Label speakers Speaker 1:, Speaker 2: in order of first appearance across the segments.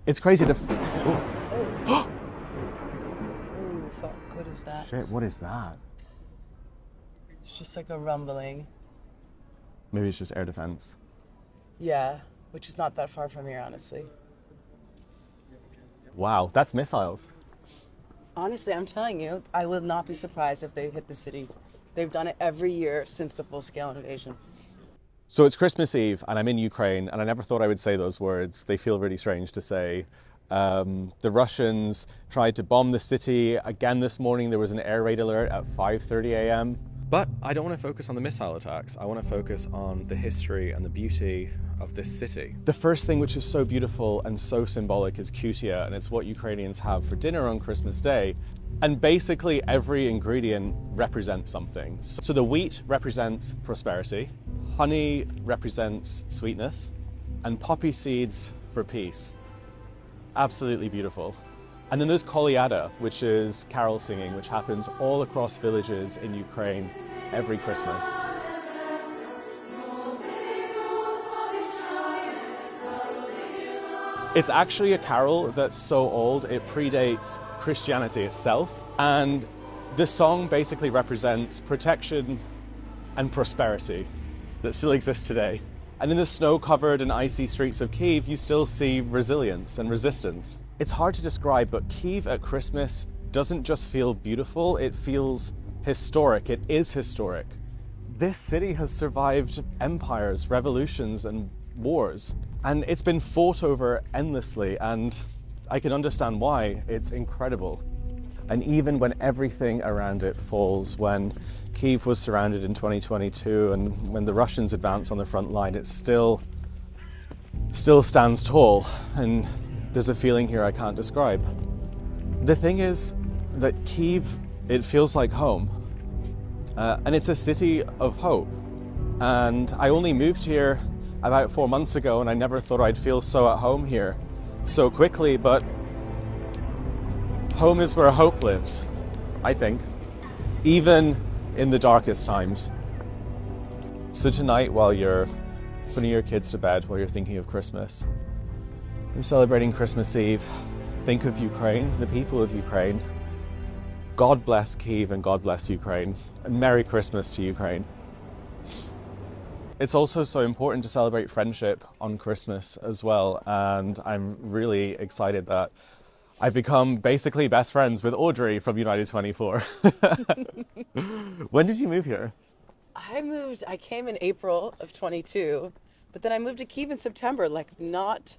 Speaker 1: It's crazy to...
Speaker 2: Oh, fuck, what is that?
Speaker 1: Shit, what is that?
Speaker 2: It's just like a rumbling.
Speaker 1: Maybe it's just air defense.
Speaker 2: Yeah, which is not that far from here, honestly.
Speaker 1: Wow, that's missiles.
Speaker 2: Honestly, I'm telling you, I will not be surprised if they hit the city. They've done it every year since the full-scale invasion.
Speaker 1: So it's Christmas Eve and I'm in Ukraine, and I never thought I would say those words. They feel really strange to say. The Russians tried to bomb the city. Again this morning there was an air raid alert at 5:30 a.m. But I don't want to focus on the missile attacks. I want to focus on the history and the beauty of this city. The first thing, which is so beautiful and so symbolic, is kutia, and it's what Ukrainians have for dinner on Christmas Day. And basically every ingredient represents something. So the wheat represents prosperity, honey represents sweetness, and poppy seeds for peace. Absolutely beautiful. And then there's Kolyada, which is carol singing, which happens all across villages in Ukraine every Christmas. It's actually a carol that's so old it predates Christianity itself, and this song basically represents protection and prosperity that still exists today. And in the snow-covered and icy streets of Kyiv, you still see resilience and resistance. It's hard to describe, but Kyiv at Christmas doesn't just feel beautiful, it feels historic. It is historic. This city has survived empires, revolutions, and wars, and it's been fought over endlessly, and I can understand why. It's incredible. And even when everything around it falls, when Kyiv was surrounded in 2022 and when the Russians advance on the front line, it still stands tall, and there's a feeling here I can't describe. The thing is that Kyiv, it feels like home, and it's a city of hope. And I only moved here about 4 months ago, and I never thought I'd feel so at home here so quickly, but home is where hope lives, I think, even in the darkest times. So tonight, while you're putting your kids to bed, while you're thinking of Christmas and celebrating Christmas Eve, think of Ukraine, the people of Ukraine. God bless Kyiv and God bless Ukraine, and Merry Christmas to Ukraine. It's also so important to celebrate friendship on Christmas as well, and I'm really excited that I've become basically best friends with Audrey from United 24. When did you move here?
Speaker 2: I came in April of 22, but then I moved to Kyiv in September, like not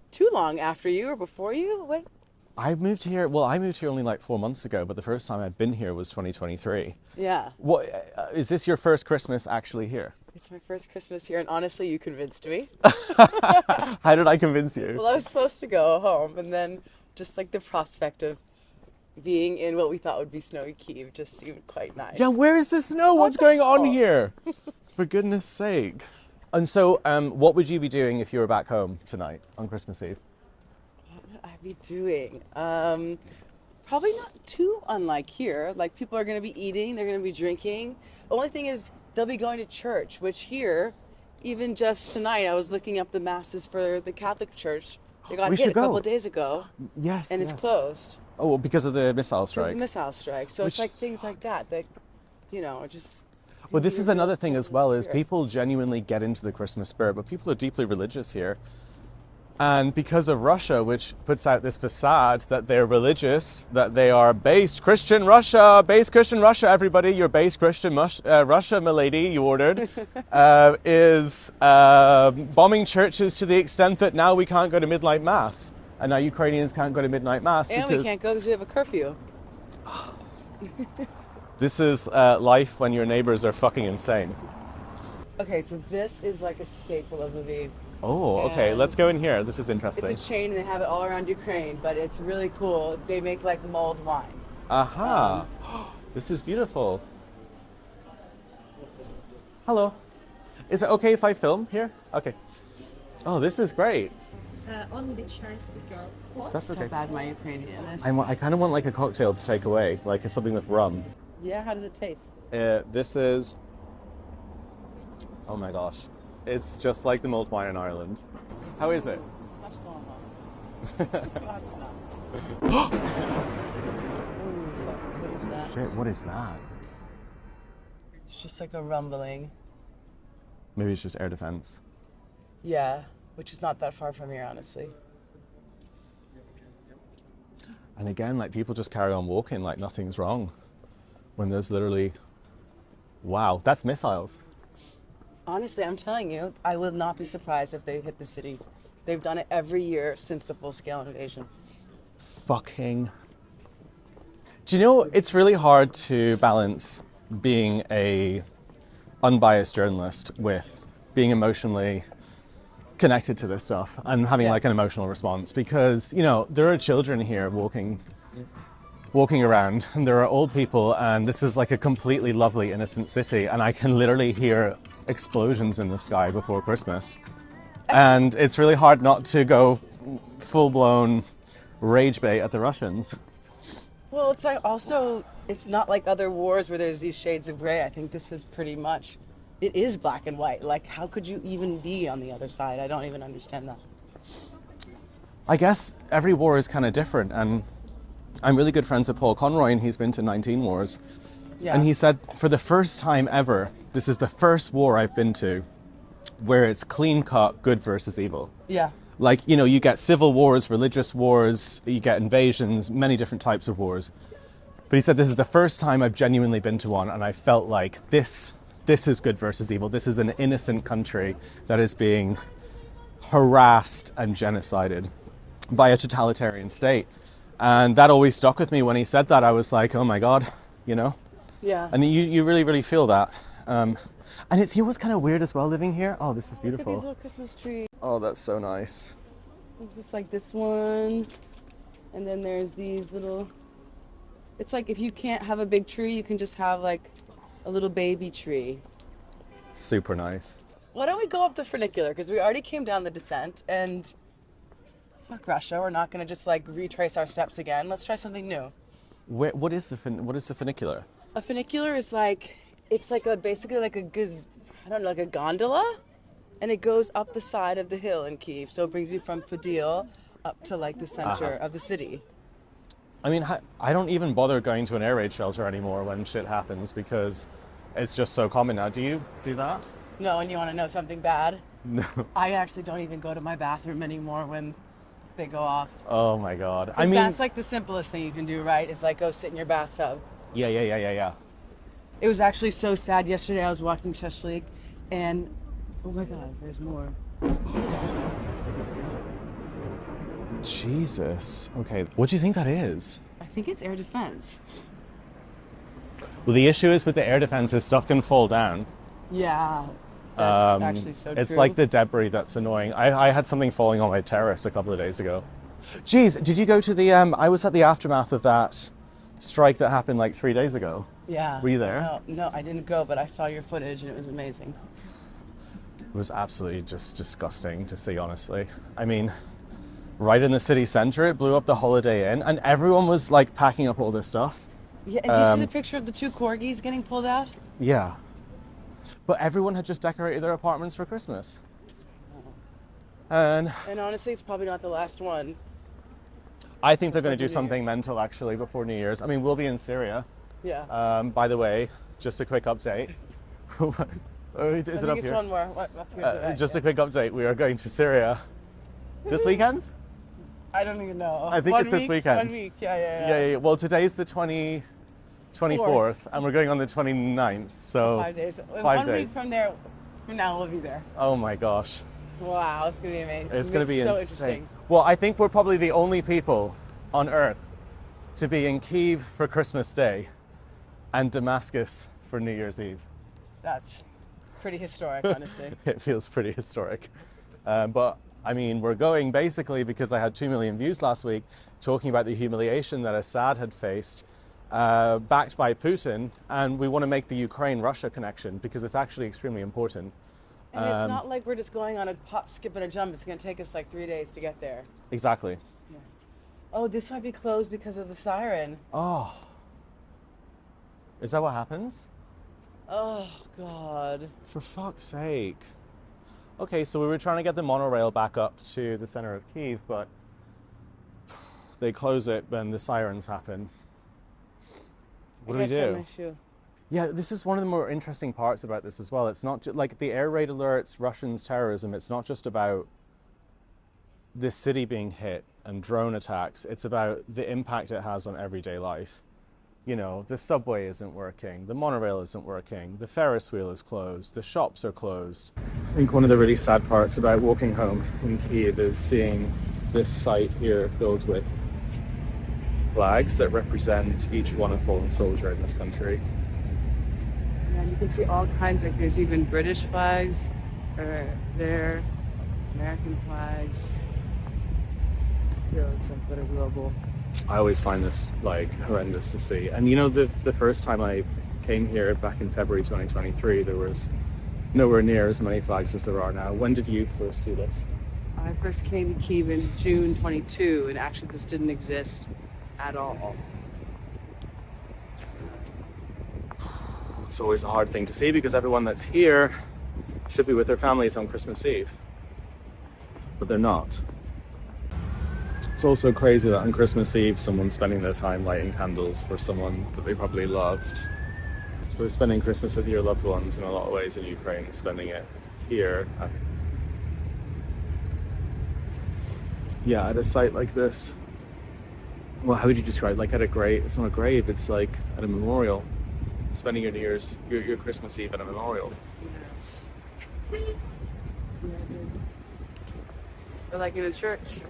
Speaker 2: too long after you or before you? What?
Speaker 1: I moved here only like 4 months ago, but the first time I'd been here was 2023.
Speaker 2: Yeah.
Speaker 1: What, is this your first Christmas actually here?
Speaker 2: It's my first Christmas here, and honestly, you convinced me.
Speaker 1: How did I convince you?
Speaker 2: Well, I was supposed to go home, and then just like the prospect of being in what we thought would be snowy Kyiv just seemed quite nice.
Speaker 1: Yeah, where is the snow? What's going on here? For goodness sake. And so, what would you be doing if you were back home tonight on Christmas Eve?
Speaker 2: What would I be doing? Probably not too unlike here. Like, people are going to be eating, they're going to be drinking. The only thing is, they'll be going to church, which here, even just tonight, I was looking up the masses for the Catholic Church. They got hit a couple of days ago.
Speaker 1: Yes,
Speaker 2: and it's closed.
Speaker 1: Oh, well, because of the missile strike.
Speaker 2: Because of the missile strike. So it's like things like that, just...
Speaker 1: Well, this is another thing as well, is people genuinely get into the Christmas spirit, but people are deeply religious here. And because of Russia, which puts out this facade that they're religious, that they are based Christian Russia, everybody, you're based Christian Russia, milady, you ordered, is bombing churches to the extent that now we can't go to midnight mass. And now Ukrainians can't go to midnight mass
Speaker 2: because... And we can't go because we have a curfew.
Speaker 1: This is life when your neighbors are fucking insane.
Speaker 2: Okay, so this is like a staple of Lviv.
Speaker 1: Oh, okay. Let's go in here. This is interesting.
Speaker 2: It's a chain, and they have it all around Ukraine, but it's really cool. They make like mulled wine.
Speaker 1: Aha! This is beautiful. Hello. Is it okay if I film here? Okay. Oh, this is great.
Speaker 3: On the chairs with your pot.
Speaker 1: That's okay.
Speaker 2: So bad my Ukrainian is.
Speaker 1: I kind of want like a cocktail to take away, like something with rum.
Speaker 2: Yeah, how does it taste?
Speaker 1: This is... Oh my gosh. It's just like the mulled wine in Ireland. How is it?
Speaker 2: Let's watch that. Oh, fuck. What is that?
Speaker 1: Shit, what is that?
Speaker 2: It's just like a rumbling.
Speaker 1: Maybe it's just air defense.
Speaker 2: Yeah, which is not that far from here, honestly.
Speaker 1: And again, like, people just carry on walking like nothing's wrong. When there's literally, wow, that's missiles.
Speaker 2: Honestly, I'm telling you, I will not be surprised if they hit the city. They've done it every year since the full-scale invasion.
Speaker 1: Fucking. Do you know, it's really hard to balance being a unbiased journalist with being emotionally connected to this stuff and having like an emotional response, because, you know, there are children here walking around, and there are old people, and this is like a completely lovely, innocent city, and I can literally hear explosions in the sky before Christmas. And it's really hard not to go full-blown rage bait at the Russians.
Speaker 2: Well, it's like also, it's not like other wars where there's these shades of gray. I think this is pretty much, it is black and white. Like, how could you even be on the other side? I don't even understand that.
Speaker 1: I guess every war is kind of different, and I'm really good friends with Paul Conroy, and he's been to 19 wars.
Speaker 2: Yeah.
Speaker 1: And he said, for the first time ever, this is the first war I've been to where it's clean-cut good versus evil.
Speaker 2: Yeah.
Speaker 1: Like, you know, you get civil wars, religious wars, you get invasions, many different types of wars. But he said, this is the first time I've genuinely been to one, and I felt like this is good versus evil. This is an innocent country that is being harassed and genocided by a totalitarian state. And that always stuck with me when he said that. I was like, oh my God, you know?
Speaker 2: Yeah.
Speaker 1: And you really, really feel that. And it was kind of weird as well living here. Oh, this is
Speaker 2: Look at
Speaker 1: beautiful.
Speaker 2: these little Christmas trees.
Speaker 1: Oh, that's so nice.
Speaker 2: There's just like this one, and then there's these little, it's like if you can't have a big tree, you can just have like a little baby tree.
Speaker 1: Super nice.
Speaker 2: Why don't we go up the funicular? Because we already came down the descent, and fuck Russia, we're not going to just like retrace our steps again. Let's try something new.
Speaker 1: What is the funicular?
Speaker 2: A funicular is like, it's like basically like like a gondola, and it goes up the side of the hill in Kyiv. So it brings you from Podil up to like the center of the city.
Speaker 1: I mean, I don't even bother going to an air raid shelter anymore when shit happens, because it's just so common now. Do you do that?
Speaker 2: No, and you want to know something bad?
Speaker 1: No.
Speaker 2: I actually don't even go to my bathroom anymore when they go off.
Speaker 1: Oh my God. I
Speaker 2: 'Cause
Speaker 1: mean,
Speaker 2: that's like the simplest thing you can do, right? Is like go sit in your bathtub.
Speaker 1: yeah.
Speaker 2: It was actually so sad. Yesterday I was watching Shashlik, and oh my God, there's more.
Speaker 1: Jesus. Okay. What do you think that is?
Speaker 2: I think it's air defense.
Speaker 1: Well, the issue is with the air defense is stuff can fall down.
Speaker 2: Yeah, that's actually so true.
Speaker 1: It's like the debris that's annoying. I had something falling on my terrace a couple of days ago. Jeez, did you go to the, I was at the aftermath of that strike that happened like 3 days ago.
Speaker 2: Yeah.
Speaker 1: Were you there?
Speaker 2: No, I didn't go, but I saw your footage and it was amazing.
Speaker 1: It was absolutely just disgusting to see, honestly. I mean, right in the city centre, it blew up the Holiday Inn, and everyone was like packing up all their stuff.
Speaker 2: Yeah, and do you see the picture of the 2 corgis getting pulled out?
Speaker 1: Yeah. But everyone had just decorated their apartments for Christmas. And
Speaker 2: honestly, it's probably not the last one.
Speaker 1: I think they're going to do something mental, actually, before New Year's. I mean, we'll be in Syria.
Speaker 2: Yeah.
Speaker 1: By the way, just a quick update. Is
Speaker 2: I think
Speaker 1: it up
Speaker 2: it's
Speaker 1: here?
Speaker 2: one more. Up here
Speaker 1: Just a quick update. We are going to Syria this weekend?
Speaker 2: I don't even know.
Speaker 1: I think it's this weekend.
Speaker 2: 1 week, yeah.
Speaker 1: Yeah. Well, today's the 24th, and we're going on the 29th. So
Speaker 2: 5 days.
Speaker 1: 5
Speaker 2: 1
Speaker 1: days.
Speaker 2: week from now, we'll be there.
Speaker 1: Oh my gosh.
Speaker 2: Wow, it's going to be amazing.
Speaker 1: It's going to be
Speaker 2: so
Speaker 1: insane.
Speaker 2: interesting.
Speaker 1: Well, I think we're probably the only people on Earth to be in Kyiv for Christmas Day and Damascus for New Year's Eve.
Speaker 2: That's pretty historic, honestly.
Speaker 1: It feels pretty historic. But I mean, we're going basically because I had 2 million views last week talking about the humiliation that Assad had faced, backed by Putin, and we want to make the Ukraine-Russia connection because it's actually extremely important.
Speaker 2: And it's not like we're just going on a pop, skip, and a jump. It's going to take us like 3 days to get there.
Speaker 1: Exactly.
Speaker 2: Yeah. Oh, this might be closed because of the siren.
Speaker 1: Oh. Is that what happens?
Speaker 2: Oh, God.
Speaker 1: For fuck's sake. Okay, so we were trying to get the monorail back up to the center of Kyiv, but they close it when the sirens happen. What do we
Speaker 2: I gotta try
Speaker 1: do?
Speaker 2: my shoe.
Speaker 1: Yeah, this is one of the more interesting parts about this as well. It's not just like the air raid alerts, Russians' terrorism. It's not just about this city being hit and drone attacks. It's about the impact it has on everyday life. You know, the subway isn't working, the monorail isn't working, the Ferris wheel is closed, the shops are closed. I think one of the really sad parts about walking home in Kyiv is seeing this site here filled with flags that represent each one a fallen soldier in this country.
Speaker 2: Yeah, and you can see all kinds, like there's even British flags, or there, American flags. Shows like what a global.
Speaker 1: I always find this like horrendous to see. And you know, the first time I came here back in February 2023, there was nowhere near as many flags as there are now. When did you first see this?
Speaker 2: I first came to Kyiv in June 22, and actually this didn't exist at all.
Speaker 1: It's always a hard thing to see because everyone that's here should be with their families on Christmas Eve, but they're not. It's also crazy that on Christmas Eve someone's spending their time lighting candles for someone that they probably loved. So we're spending Christmas with your loved ones in a lot of ways in Ukraine, spending it here. Yeah, at a site like this. Well, how would you describe it? Like at a grave? It's not a grave, it's like at a memorial. Spending your New Year's, your Christmas Eve at a memorial.
Speaker 2: Yeah. Or like in a church.